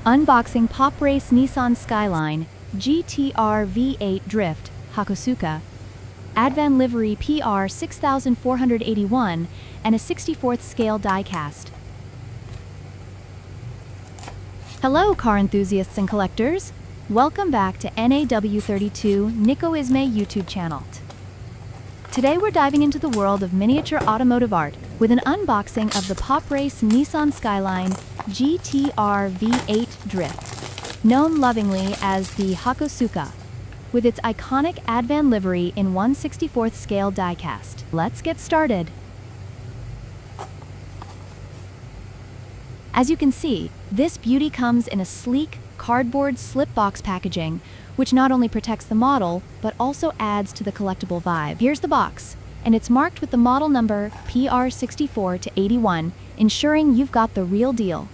Unboxing Poprace Nissan Skyline GTR V8 Drift Hakosuka, Advan Livery PR64-81, and a 64th scale diecast. Hello car enthusiasts and collectors! Welcome back to NAW32 Nico Ismay YouTube channel. Today we're diving into the world of miniature automotive art with an unboxing of the Poprace Nissan Skyline GTR V8 Drift, known lovingly as the Hakosuka, with its iconic Advan livery in 1/64th scale diecast. Let's get started. As you can see, this beauty comes in a sleek, cardboard slip-box packaging, which not only protects the model, but also adds to the collectible vibe. Here's the box, and it's marked with the model number PR64-81, ensuring you've got the real deal.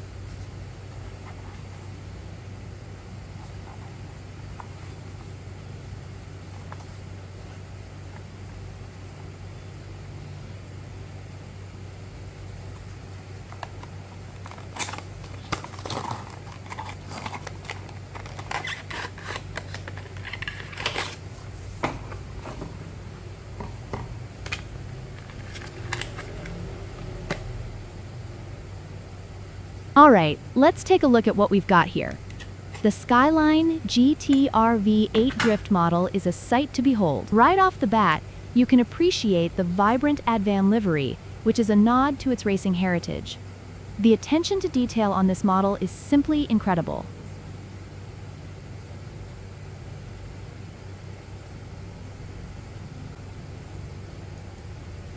Alright, let's take a look at what we've got here. The Skyline GTR V8 Drift model is a sight to behold. Right off the bat, you can appreciate the vibrant Advan livery, which is a nod to its racing heritage. The attention to detail on this model is simply incredible.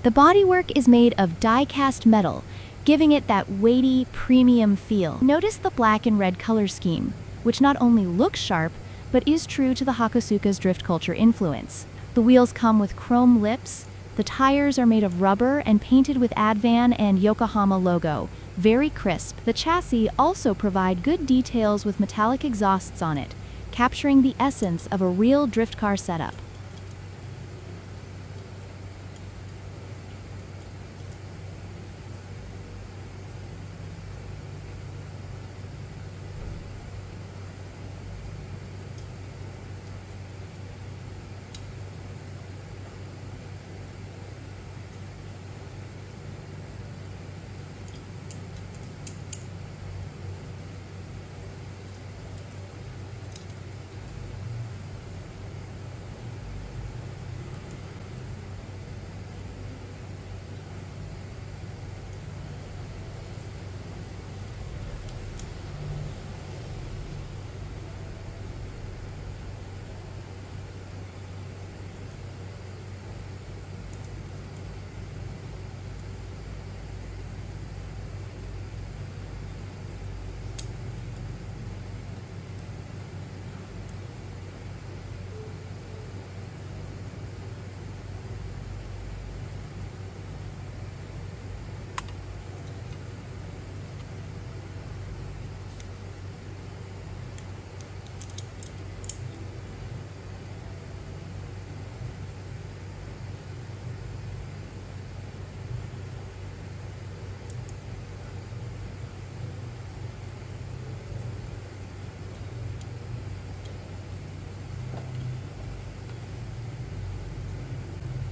The bodywork is made of die-cast metal, giving it that weighty, premium feel. Notice the black and red color scheme, which not only looks sharp, but is true to the Hakosuka's drift culture influence. The wheels come with chrome lips, the tires are made of rubber and painted with Advan and Yokohama logo, very crisp. The chassis also provide good details with metallic exhausts on it, capturing the essence of a real drift car setup.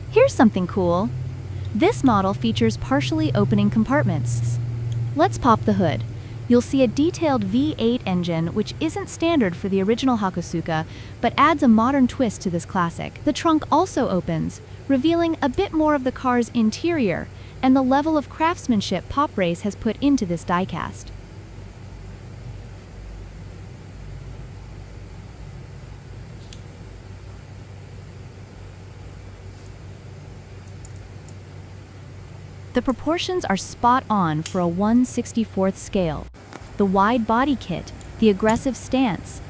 Here's something cool. This model features partially opening compartments. Let's pop the hood. You'll see a detailed V8 engine, which isn't standard for the original Hakosuka, but adds a modern twist to this classic. The trunk also opens, revealing a bit more of the car's interior and the level of craftsmanship Poprace has put into this diecast. The proportions are spot on for a 1/64th scale. The wide body kit, the aggressive stance,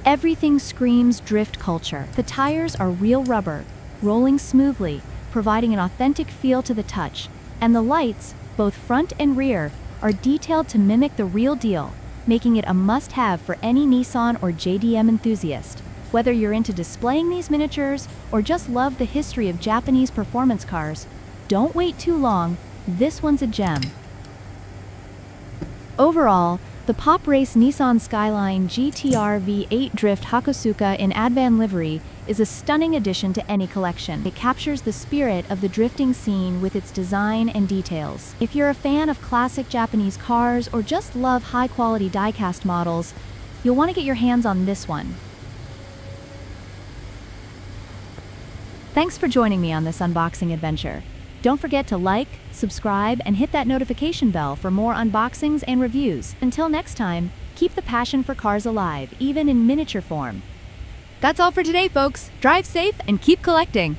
everything screams drift culture. The tires are real rubber, rolling smoothly, providing an authentic feel to the touch, and the lights, both front and rear, are detailed to mimic the real deal, making it a must-have for any Nissan or JDM enthusiast. Whether you're into displaying these miniatures or just love the history of Japanese performance cars, don't wait too long. This one's a gem. Overall, The Poprace Nissan Skyline GTR V8 Drift Hakosuka in Advan Livery is a stunning addition to any collection. It captures the spirit of the drifting scene with its design and details. If you're a fan of classic Japanese cars or just love high-quality diecast models, you'll want to get your hands on this one. Thanks for joining me on this unboxing adventure. Don't forget to like, subscribe, and hit that notification bell for more unboxings and reviews. Until next time, keep the passion for cars alive, even in miniature form. That's all for today, folks. Drive safe and keep collecting.